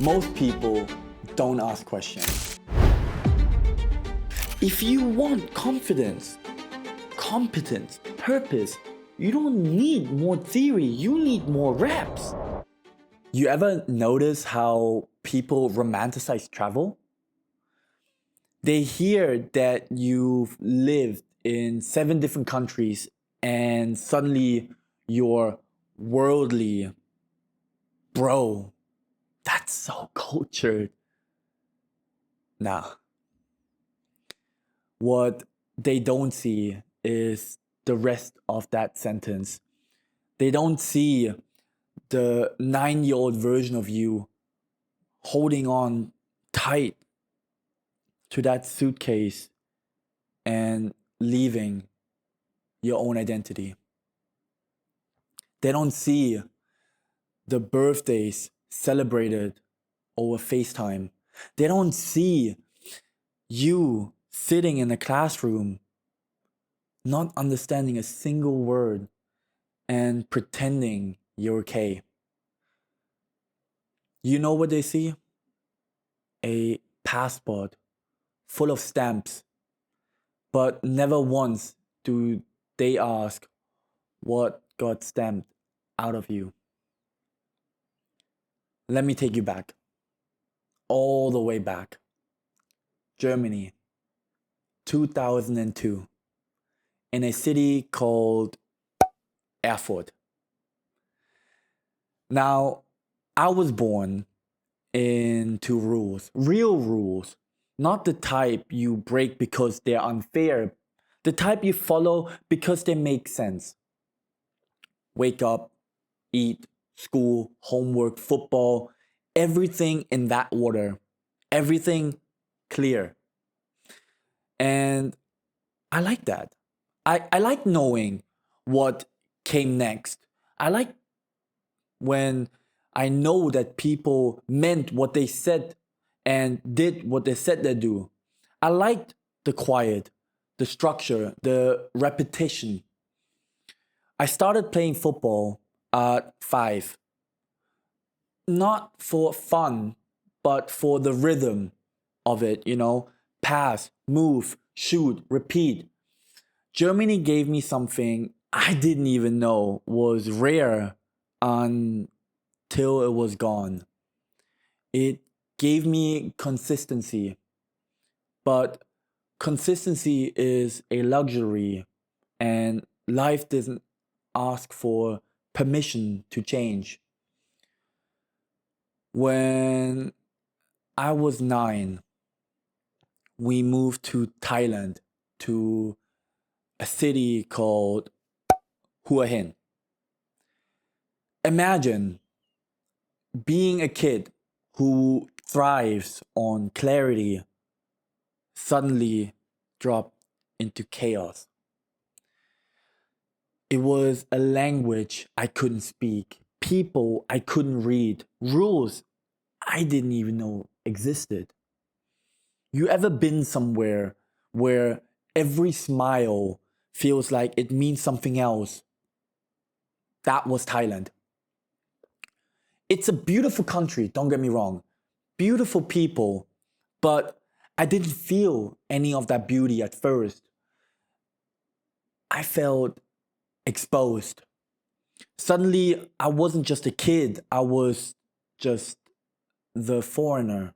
Most people don't ask questions. If you want confidence, competence, purpose, you don't need more theory, you need more reps. You ever notice how people romanticize travel? They hear that you've lived in 7 different countries and suddenly you're worldly. Bro, that's so cultured. Nah. What they don't see is the rest of that sentence. They don't see the 9-year-old version of you holding on tight to that suitcase and leaving your own identity. They don't see the birthdays celebrated over FaceTime. They don't see you sitting in a classroom, not understanding a single word and pretending you're okay. You know what they see? A passport full of stamps, but never once do they ask what got stamped out of you. Let me take you back, all the way back. Germany, 2002, in a city called Erfurt. Now, I was born into rules, real rules, not the type you break because they're unfair, the type you follow because they make sense. Wake up, eat, school, homework, football, everything in that order, everything clear. And I like that. I like knowing what came next. I like when I know that people meant what they said and did what they said they do. I liked the quiet, the structure, the repetition. I started playing football at 5. Not for fun, but for the rhythm of it, pass, move, shoot, repeat. Germany gave me something I didn't even know was rare until it was gone. It gave me consistency, but consistency is a luxury, and life doesn't ask for permission to change. When I was 9, we moved to Thailand, to a city called Hua Hin. Imagine being a kid who thrives on clarity suddenly dropped into chaos. It was a language I couldn't speak, people I couldn't read, rules I didn't even know existed. You ever been somewhere where every smile feels like it means something else? That was Thailand. It's a beautiful country, don't get me wrong. Beautiful people, but I didn't feel any of that beauty at first. I felt exposed. Suddenly, I wasn't just a kid, I was just the foreigner.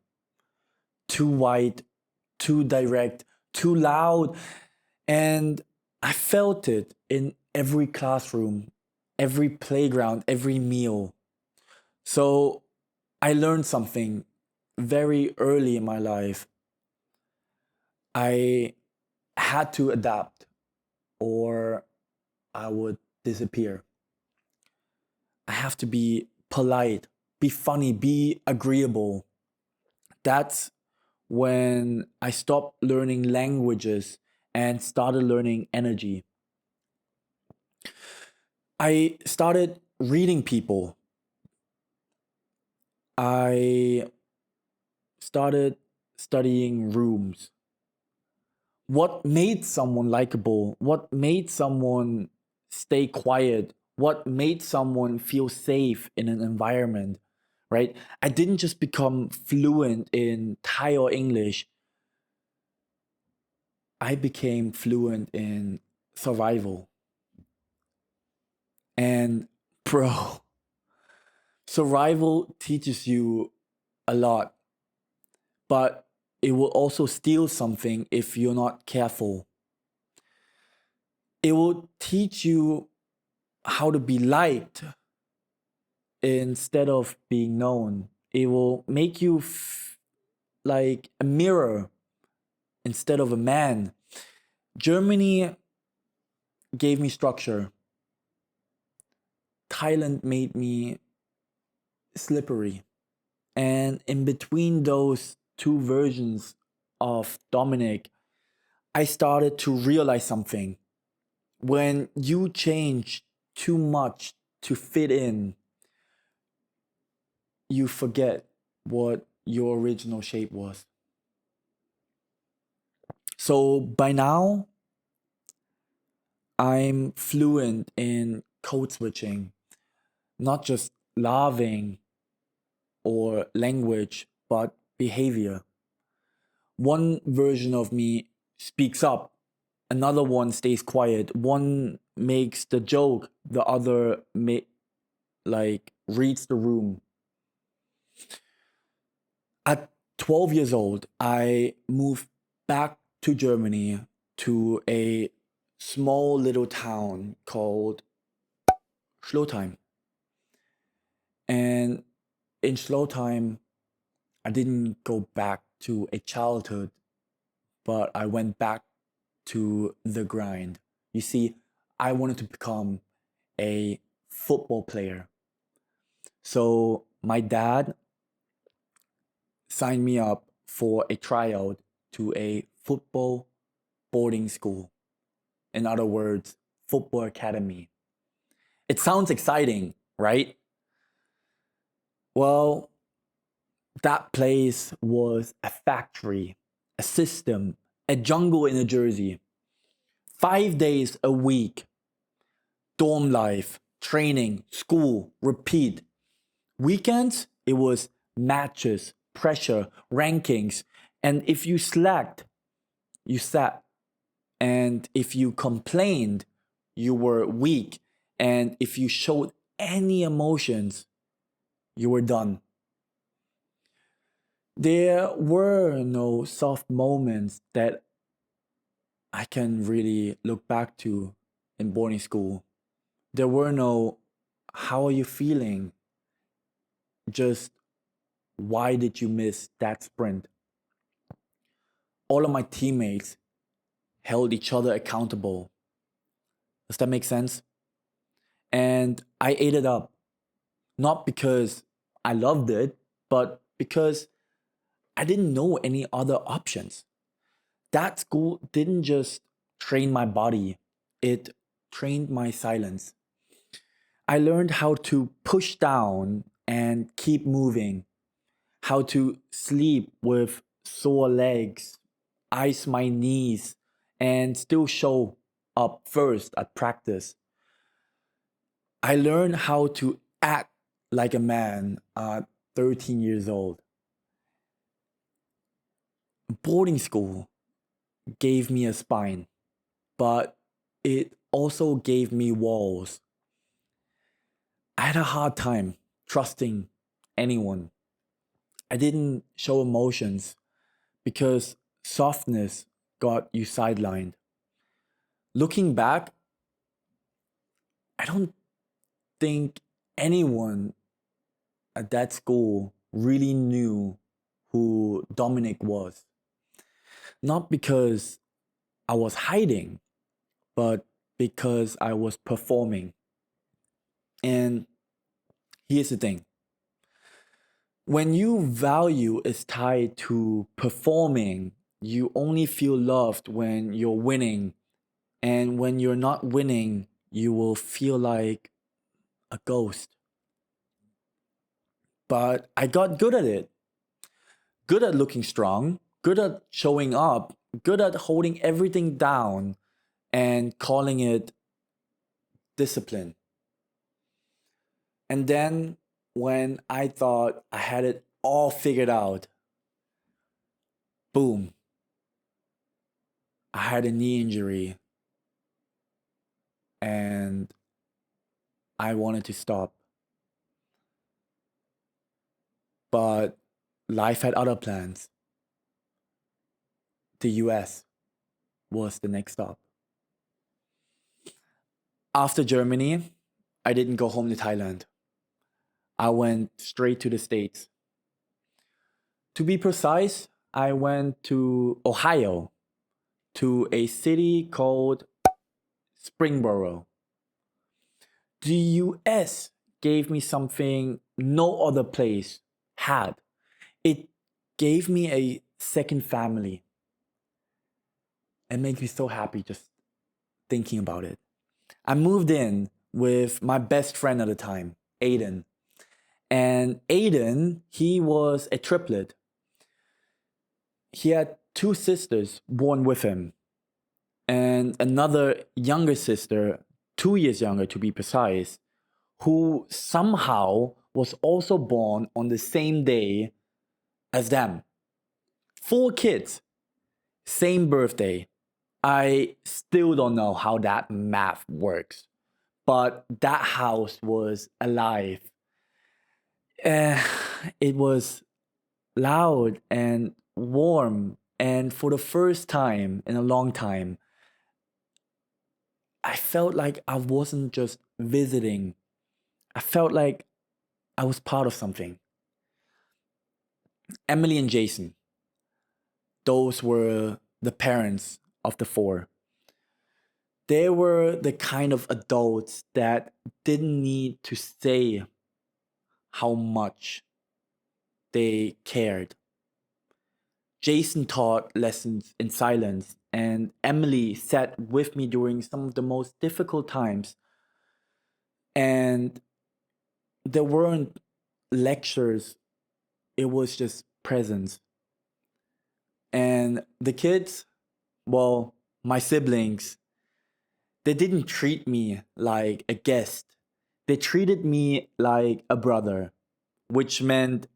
Too white, too direct, too loud. And I felt it in every classroom, every playground, every meal. So I learned something very early in my life. I had to adapt or I would disappear. I have to be polite, be funny, be agreeable. That's when I stopped learning languages and started learning energy. I started reading people. I started studying rooms. What made someone likable? What made someone stay quiet? What made someone feel safe in an environment? right? I didn't just become fluent in Thai or English, I became fluent in survival. And bro, survival teaches you a lot, but it will also steal something if you're not careful. It will teach you how to be liked instead of being known. It will make you like a mirror instead of a man. Germany gave me structure. Thailand made me slippery. And in between those two versions of Dominic, I started to realize something. When you change too much to fit in, you forget what your original shape was. So by now, I'm fluent in code switching, not just loving or language, but behavior. One version of me speaks up, another one stays quiet. One makes the joke, the other like reads the room. At 12 years old, I moved back to Germany to a small little town called Schlotheim. And in Schlotheim, I didn't go back to a childhood, but I went back to the grind. You see, I wanted to become a football player. So my dad signed me up for a tryout to a football boarding school. In other words, football academy. It sounds exciting, right? Well, that place was a factory, a system, a jungle in New Jersey. 5 days a week, dorm life, training, school, repeat. Weekends, it was matches, pressure, rankings. And if you slacked, you sat. And if you complained, you were weak. And if you showed any emotions, you were done. There were no soft moments that I can really look back to in boarding school. There were no, how are you feeling? Just, why did you miss that sprint? All of my teammates held each other accountable. Does that make sense? And I ate it up. Not because I loved it, but because I didn't know any other options. That school didn't just train my body, it trained my silence. I learned how to push down and keep moving, how to sleep with sore legs, ice my knees, and still show up first at practice. I learned how to act like a man at 13 years old. Boarding school gave me a spine, but it also gave me walls. I had a hard time trusting anyone. I didn't show emotions because softness got you sidelined. Looking back, I don't think anyone at that school really knew who Dominic was. Not because I was hiding, but because I was performing. And here's the thing, when your value is tied to performing, you only feel loved when you're winning. And when you're not winning, you will feel like a ghost. But I got good at it. Good at looking strong, good at showing up, good at holding everything down and calling it discipline. And then when I thought I had it all figured out, boom, I had a knee injury and I wanted to stop. But life had other plans. The US was the next stop. After Germany, I didn't go home to Thailand. I went straight to the States. To be precise, I went to Ohio, to a city called Springboro. The US gave me something no other place had. It gave me a second family. It makes me so happy just thinking about it. I moved in with my best friend at the time, Aiden. And Aiden, he was a triplet. He had two sisters born with him, and another younger sister, 2 years younger to be precise, who somehow was also born on the same day as them. 4 kids, same birthday. I still don't know how that math works, but that house was alive. Eh, it was loud and warm, and for the first time in a long time, I felt like I wasn't just visiting. I felt like I was part of something. Emily and Jason, those were the parents of the four. They were the kind of adults that didn't need to say how much they cared. Jason taught lessons in silence, and Emily sat with me during some of the most difficult times. And there weren't lectures, it was just presence. And the kids, well, my siblings, they didn't treat me like a guest. They treated me like a brother, which meant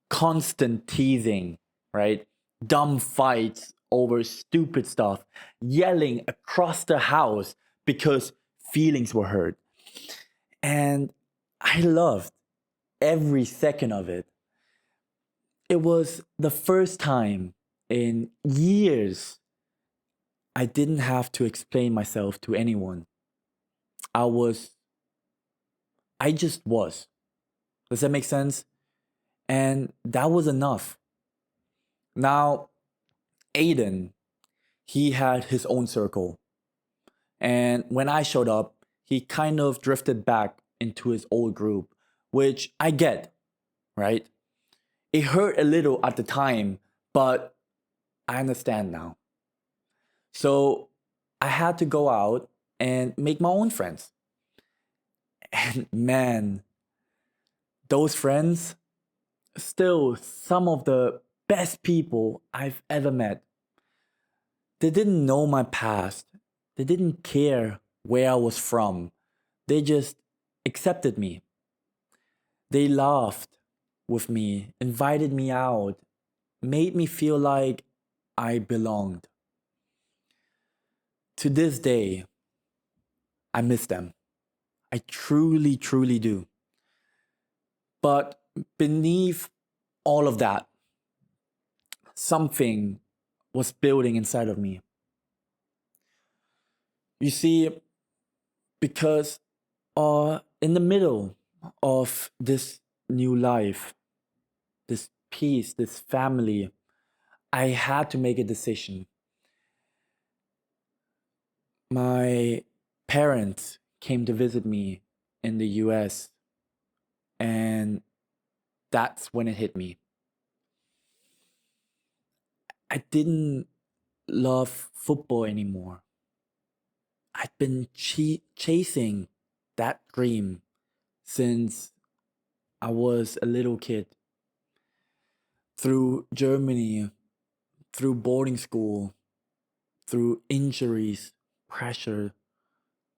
constant teasing, right? Dumb fights over stupid stuff, yelling across the house because feelings were hurt. And I loved every second of it. It was the first time in years I didn't have to explain myself to anyone. I was, I just was. Does that make sense? And that was enough. Now, Aiden, he had his own circle. And when I showed up, he kind of drifted back into his old group, which I get, right? It hurt a little at the time, but I understand now. So I had to go out and make my own friends. And man, those friends, still some of the best people I've ever met. They didn't know my past. They didn't care where I was from. They just accepted me. They laughed with me, invited me out, made me feel like I belonged. To this day, I miss them. I truly, truly do. But beneath all of that, something was building inside of me. You see, because in the middle of this new life, this peace, this family, I had to make a decision. My parents came to visit me in the US, and that's when it hit me. I didn't love football anymore. I'd been chasing that dream since I was a little kid. Through Germany, through boarding school, through injuries, pressure,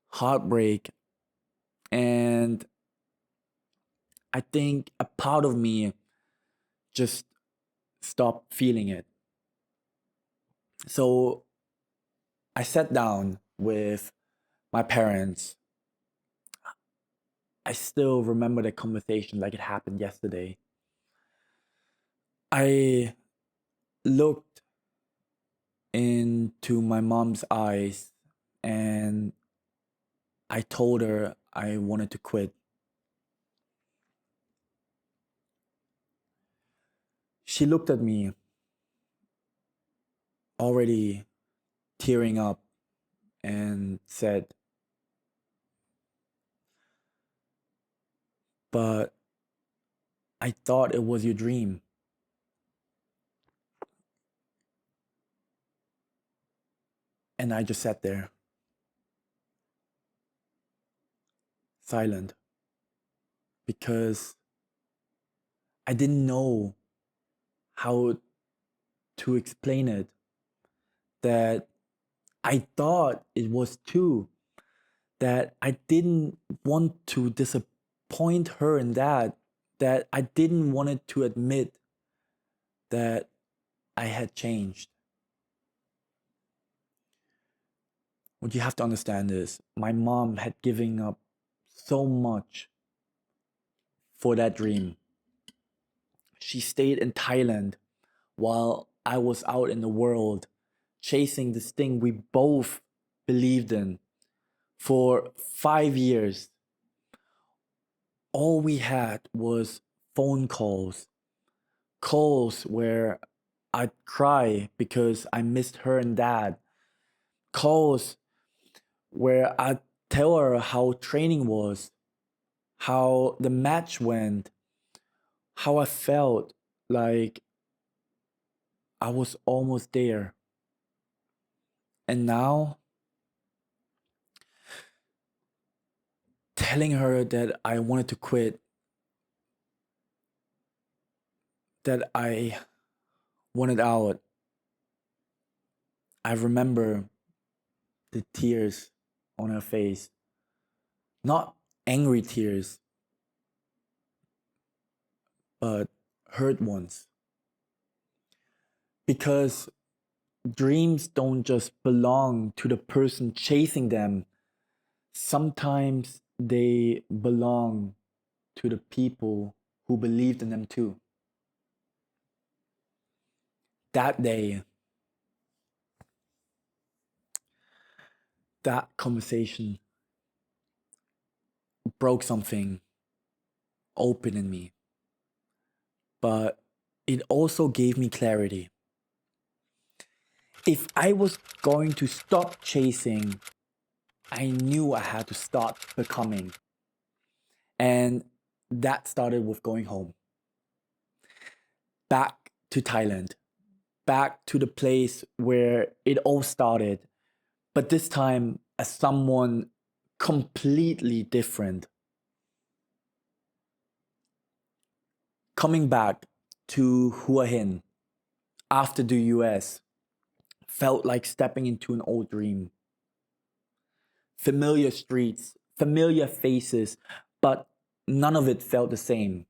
heartbreak, and I think a part of me just stopped feeling it. So I sat down with my parents. I still remember the conversation like it happened yesterday. I looked into my mom's eyes and I told her I wanted to quit. She looked at me, already tearing up, and said, "But I thought it was your dream." And I just sat there, silent, because I didn't know how to explain it. That I thought it was too. That I didn't want to disappoint her in that. That I didn't want it to admit that I had changed. What you have to understand is my mom had given up so much for that dream. She stayed in Thailand while I was out in the world chasing this thing we both believed in for 5 years. All we had was phone calls where I'd cry because I missed her and dad, calls where I'd tell her how training was, how the match went, how I felt like I was almost there. And now telling her that I wanted to quit, that I wanted out, I remember the tears on her face. Not angry tears, but hurt ones. Because dreams don't just belong to the person chasing them, sometimes they belong to the people who believed in them too. That day, that conversation broke something open in me, but it also gave me clarity. If I was going to stop chasing, I knew I had to start becoming. And that started with going home, back to Thailand, back to the place where it all started, but this time as someone completely different. Coming back to Hua Hin after the US felt like stepping into an old dream. Familiar streets, familiar faces, but none of it felt the same.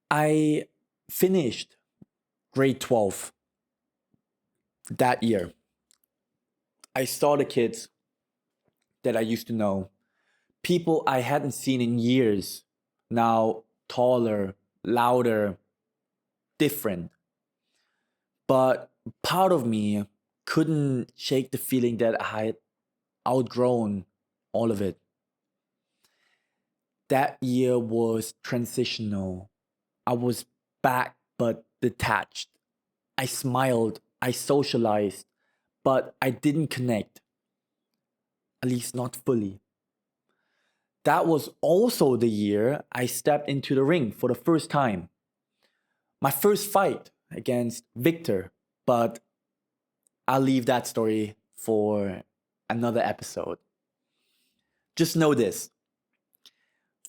I finished grade 12 that year. I saw the kids that I used to know, people I hadn't seen in years, now taller, louder, different. But part of me couldn't shake the feeling that I had outgrown all of it. That year was transitional. I was back but detached. I smiled, I socialized, but I didn't connect, at least not fully. That was also the year I stepped into the ring for the first time. My first fight against Victor, but I'll leave that story for another episode. Just know this: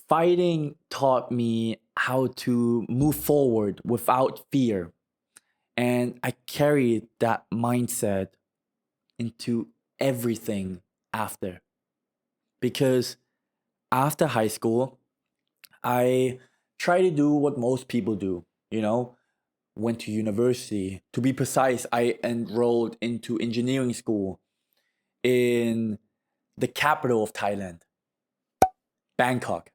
fighting taught me how to move forward without fear. And I carried that mindset into everything after. Because After high school, I tried to do what most people do, you know, went to university. To be precise, I enrolled into engineering school in the capital of Thailand, Bangkok.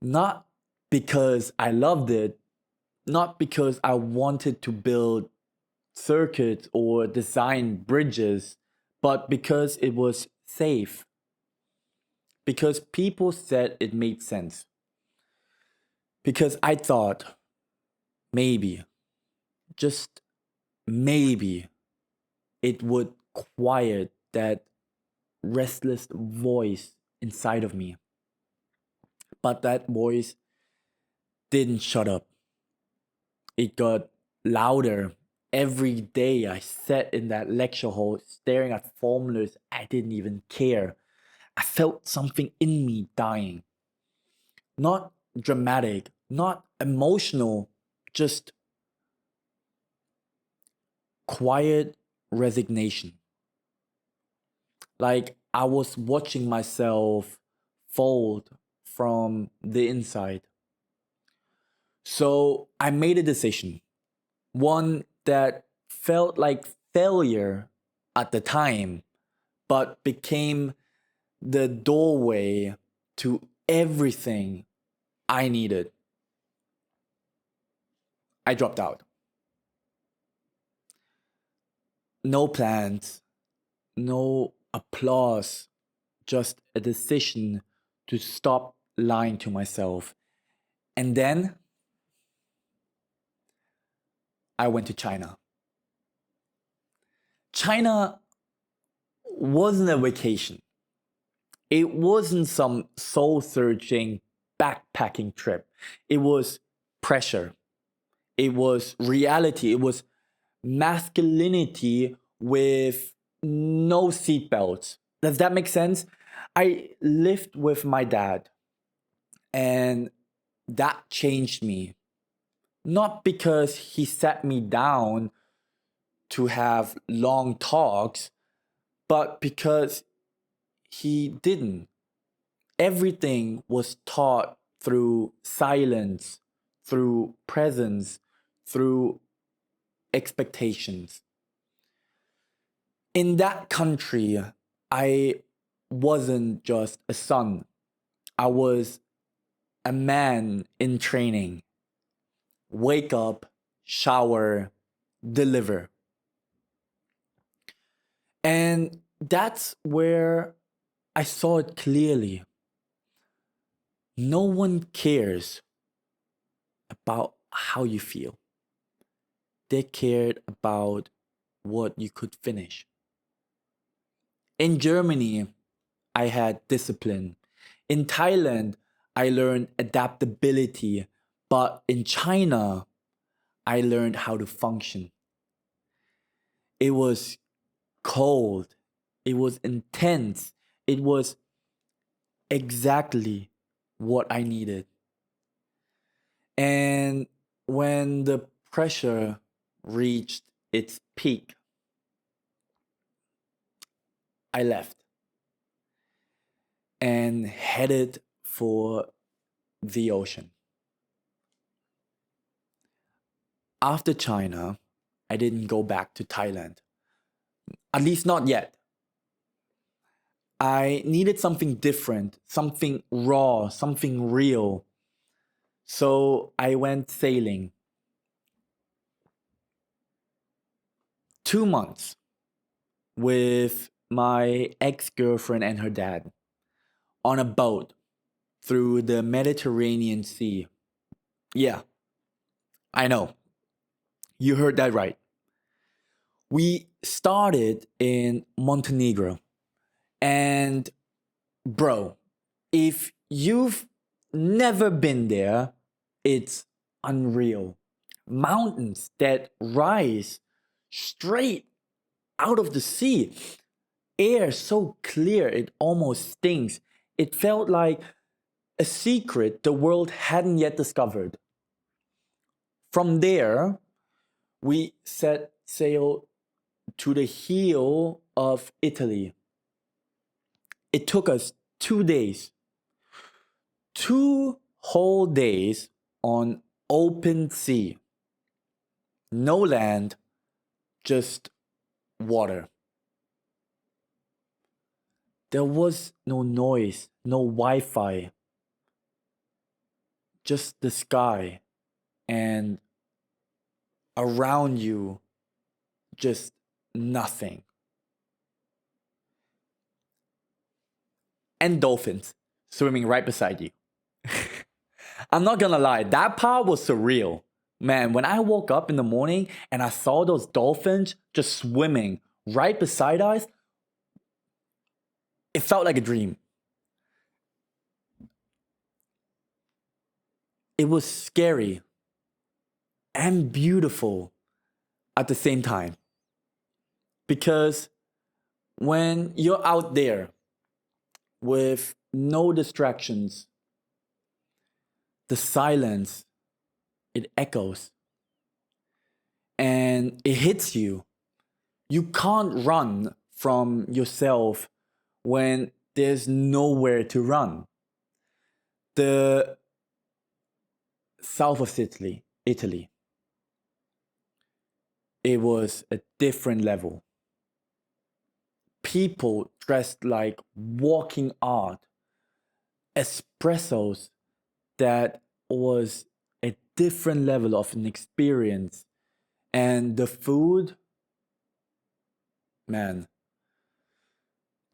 Not because I loved it, not because I wanted to build circuits or design bridges, but because it was safe. Because people said it made sense. Because I thought maybe, just maybe, it would quiet that restless voice inside of me. But that voice didn't shut up. It got louder. Every day I sat in that lecture hall staring at formulas I didn't even care. I felt something in me dying. Not dramatic, not emotional, just quiet resignation. Like I was watching myself fold from the inside. So I made a decision, one that felt like failure at the time, but became the doorway to everything I needed. I dropped out. No plans, no applause, just a decision to stop lying to myself. And then I went to China. China wasn't a vacation. It wasn't some soul searching backpacking trip. It was pressure. It was reality. It was masculinity with no seatbelts. Does that make sense? I lived with my dad, and that changed me. Not because he sat me down to have long talks, but because he didn't. Everything was taught through silence, through presence, through expectations. In that country, I wasn't just a son, I was a man in training. Wake up, shower, deliver. And that's where I saw it clearly. No one cares about how you feel. They cared about what you could finish. In Germany, I had discipline. In Thailand, I learned adaptability. But in China, I learned how to function. It was cold. It was intense. It was exactly what I needed. And when the pressure reached its peak, I left and headed for the ocean. After China, I didn't go back to Thailand, at least not yet. I needed something different, something raw, something real. So I went sailing. 2 months with my ex girlfriend and her dad on a boat through the Mediterranean Sea. Yeah, I know. You heard that right. We started in Montenegro. And, bro, if you've never been there, it's unreal. Mountains that rise straight out of the sea. Air so clear it almost stings. It felt like a secret the world hadn't yet discovered. From there, we set sail to the heel of Italy. It took us 2 days. 2 whole days on open sea. No land, just water. There was no noise, no Wi Fi, just the sky, and around you, just nothing. And dolphins swimming right beside you. I'm not gonna lie, that part was surreal. Man, when I woke up in the morning and I saw those dolphins just swimming right beside us, it felt like a dream. It was scary and beautiful at the same time. Because when you're out there with no distractions, the silence, it echoes and it hits you. You can't run from yourself when there's nowhere to run. The south of Italy, it was a different level. People dressed like walking art, espressos that was a different level of an experience. And the food, man,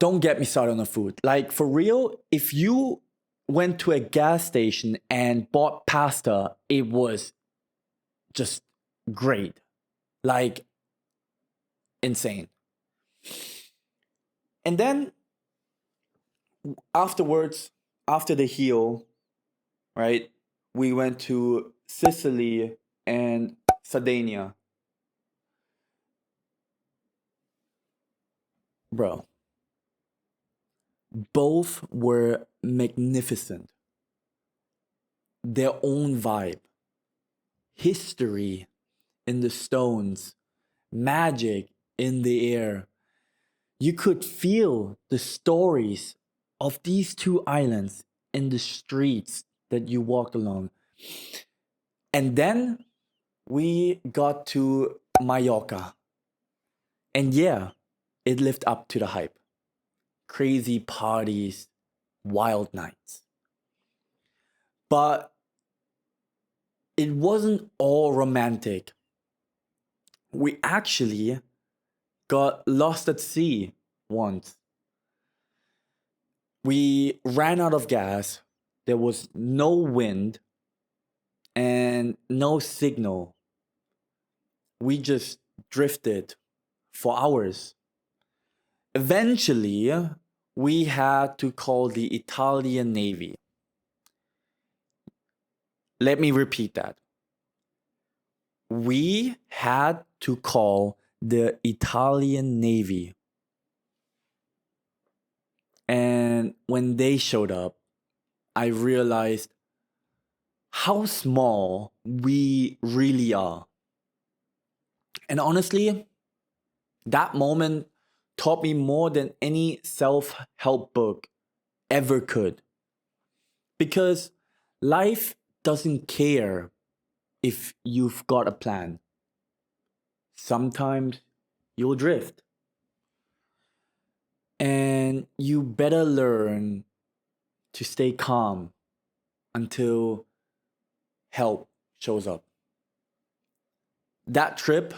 don't get me started on the food. Like, for real, if you went to a gas station and bought pasta, it was just great. Like, insane. And then afterwards, after the heel, right, we went to Sicily and Sardinia. Bro, both were magnificent. Their own vibe. History in the stones, magic in the air. You could feel the stories of these two islands in the streets that you walked along. And then we got to Mallorca. And yeah, it lived up to the hype. Crazy parties, wild nights. But it wasn't all romantic. We actually got lost at sea once. We ran out of gas. There was no wind and no signal. We just drifted for hours. Eventually, we had to call the Italian Navy. Let me repeat that. We had to call the Italian Navy. And when they showed up, I realized how small we really are. And honestly, that moment taught me more than any self help book ever could. Because life doesn't care if you've got a plan. Sometimes you'll drift. And you better learn to stay calm until help shows up. That trip,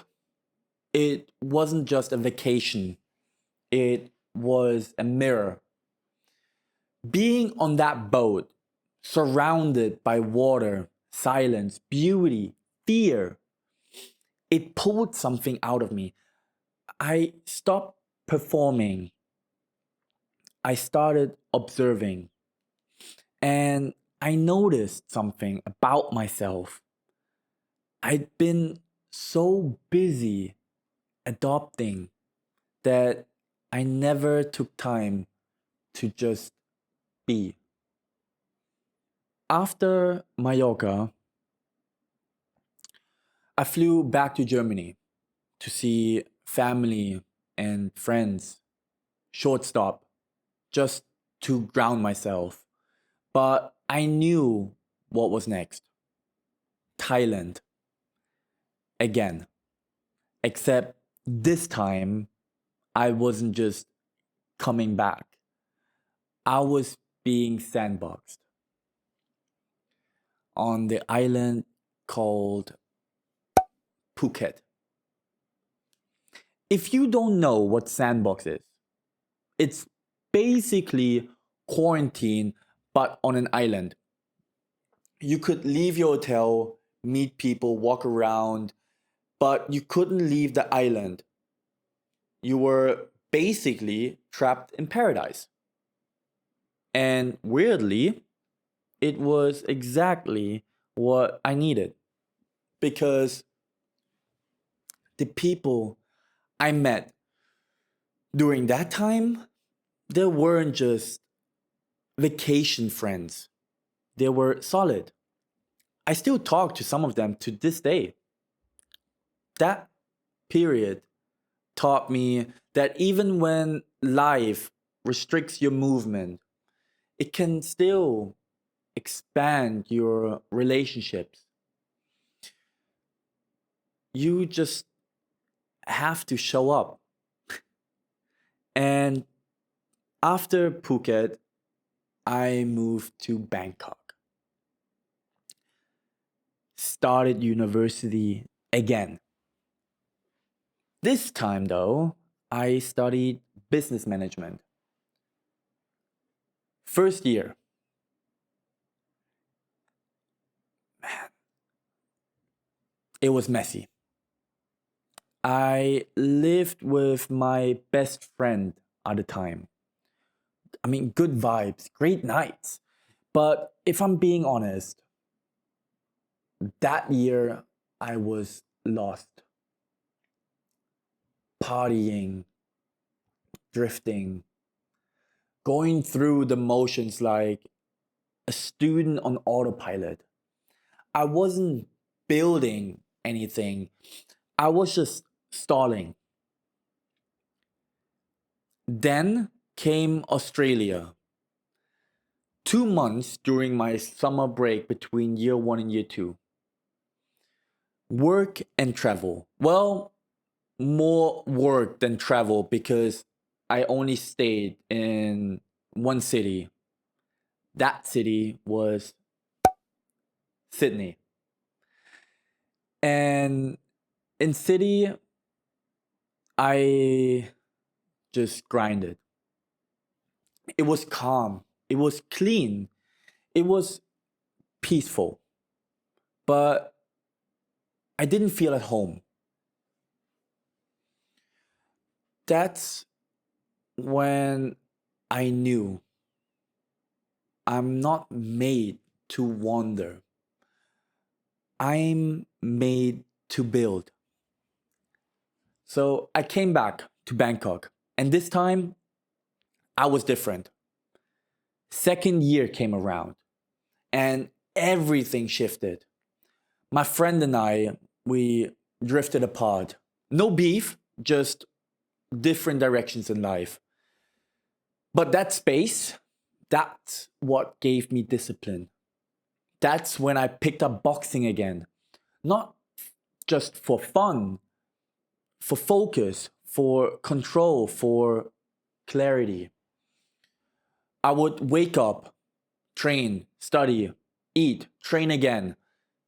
it wasn't just a vacation, it was a mirror. Being on that boat, surrounded by water, silence, beauty, fear, it pulled something out of me. I stopped performing. I started observing. And I noticed something about myself. I'd been so busy adopting that I never took time to just be. After Mallorca, I flew back to Germany to see family and friends. Short stop, just to ground myself. But I knew what was next. Thailand again. Except this time, I wasn't just coming back. I was being sandboxed on the island called Phuket. If you don't know what sandbox is, it's basically quarantine but on an island. You could leave your hotel, meet people, walk around, but you couldn't leave the island. You were basically trapped in paradise. And weirdly, it was exactly what I needed because the people I met during that time, they weren't just vacation friends, they were solid. I still talk to some of them to this day. That period taught me that even when life restricts your movement, it can still expand your relationships. You just have to show up. And after Phuket, I moved to Bangkok, started university again. This time, though, I studied business management. First year, it was messy. I lived with my best friend at the time. I mean, good vibes, great nights. But if I'm being honest, that year I was lost, partying, drifting, going through the motions like a student on autopilot. I wasn't building anything, I was just stalling. Then came Australia. 2 months during my summer break between year one and year two. Work and travel. Well, more work than travel because I only stayed in one city. That city was Sydney. And in city, I just grinded. It was calm. It was clean. It was peaceful. But I didn't feel at home. That's when I knew I'm not made to wander. I'm made to build. So I came back to Bangkok, and this time I was different. Second year came around, and everything shifted. My friend and I, we drifted apart. No beef, just different directions in life. But that space, that's what gave me discipline. That's when I picked up boxing again. Not just for fun, for focus, for control, for clarity. I would wake up, train, study, eat, train again,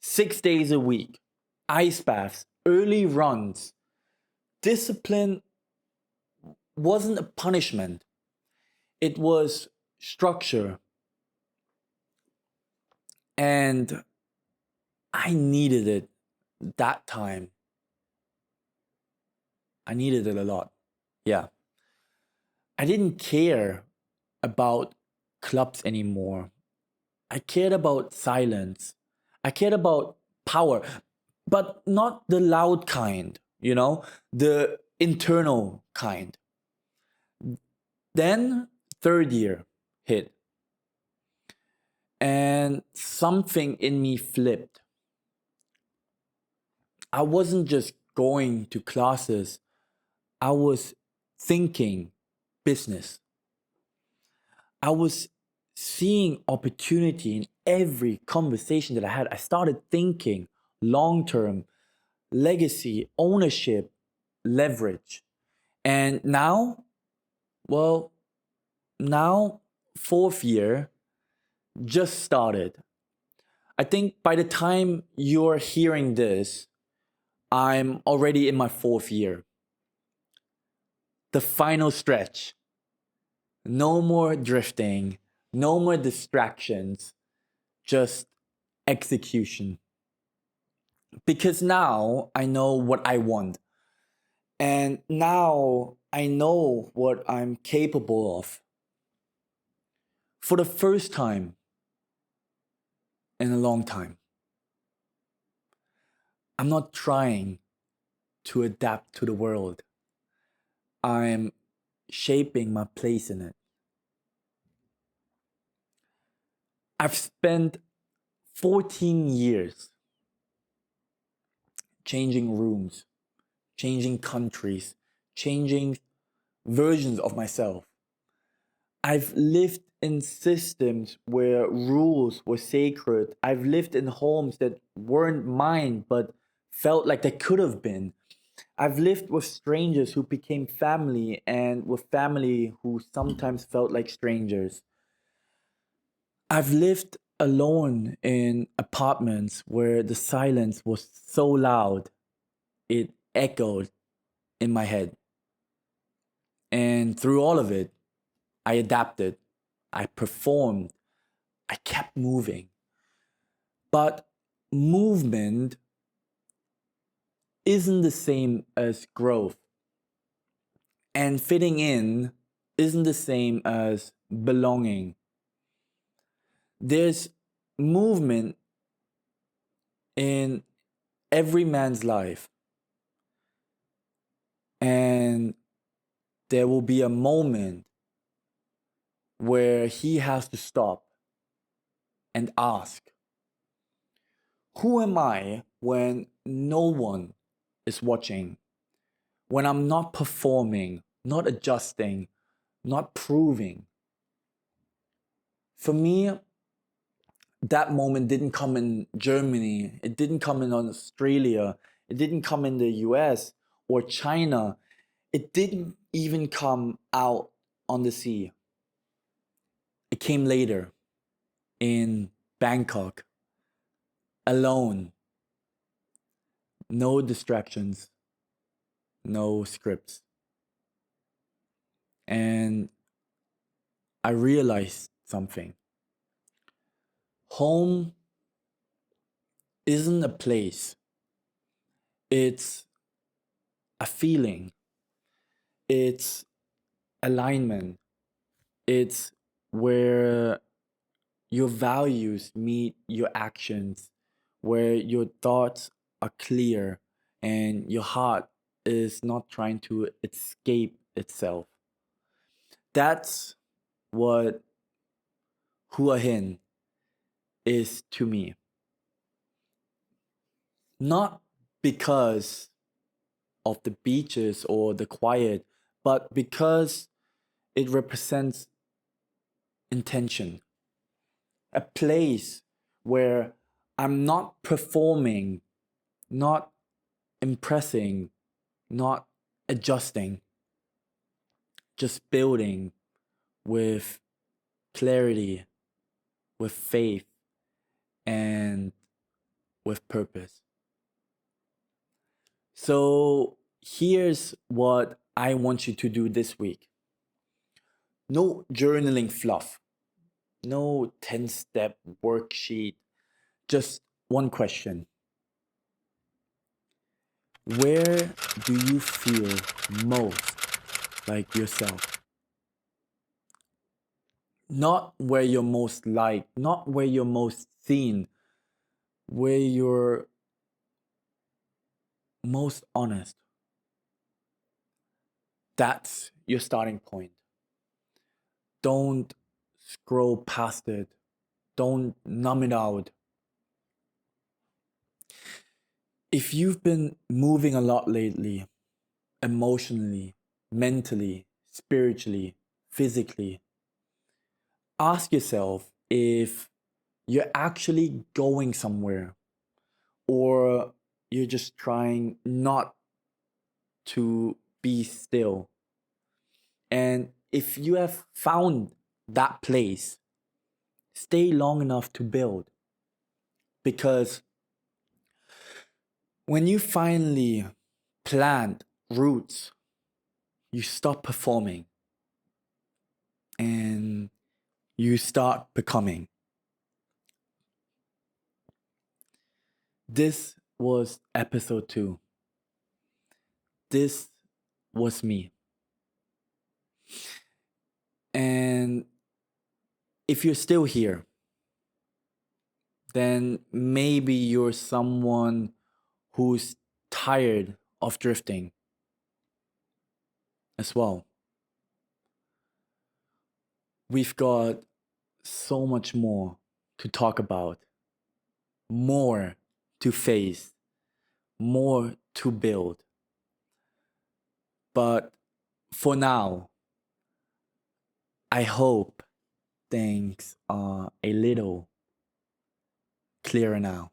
6 days a week, ice baths, early runs. Discipline wasn't a punishment, it was structure. And I needed it that time. I needed it a lot. Yeah. I didn't care about clubs anymore. I cared about silence. I cared about power, but not the loud kind, the internal kind. Then, third year hit, and something in me flipped. I wasn't just going to classes, I was thinking business. I was seeing opportunity in every conversation that I had. I started thinking long term, legacy, ownership, leverage. And now, well, now, fourth year just started. I think by the time you're hearing this, I'm already in my fourth year. The final stretch. No more drifting, no more distractions, just execution. Because now I know what I want. And now I know what I'm capable of. For the first time in a long time, I'm not trying to adapt to the world. I'm shaping my place in it. I've spent 14 years changing rooms, changing countries, changing versions of myself. I've lived in systems where rules were sacred. I've lived in homes that weren't mine but felt like they could have been. I've lived with strangers who became family and with family who sometimes felt like strangers. I've lived alone in apartments where the silence was so loud it echoed in my head. And through all of it, I adapted, I performed, I kept moving. But movement isn't the same as growth. And fitting in isn't the same as belonging. There's movement in every man's life. And there will be a moment where he has to stop and ask, who am I when no one is watching? When I'm not performing, not adjusting, not proving? For me, that moment didn't come in Germany, it didn't come in Australia, it didn't come in the US or China, it didn't even come out on the sea. It came later in Bangkok, alone, no distractions, no scripts. And I realized something. Home isn't a place, it's a feeling, it's alignment, it's where your values meet your actions, where your thoughts are clear and your heart is not trying to escape itself. That's what Hua Hin is to me. Not because of the beaches or the quiet, but because it represents intention. A place where I'm not performing, not impressing, not adjusting, just building with clarity, with faith, and with purpose. So here's what I want you to do this week. No journaling fluff, no 10-step worksheet, just one question. Where do you feel most like yourself? Not where you're most liked, not where you're most seen, where you're most honest. That's your starting point. Don't scroll past it. Don't numb it out. If you've been moving a lot lately, emotionally, mentally, spiritually, physically, ask yourself if you're actually going somewhere, or you're just trying not to be still. And if you have found that place, stay long enough to build. Because when you finally plant roots, you stop performing and you start becoming. This was episode 2. This was me. And if you're still here, then maybe you're someone who's tired of drifting as well. We've got so much more to talk about, more to face, more to build. But for now, I hope things are a little clearer now.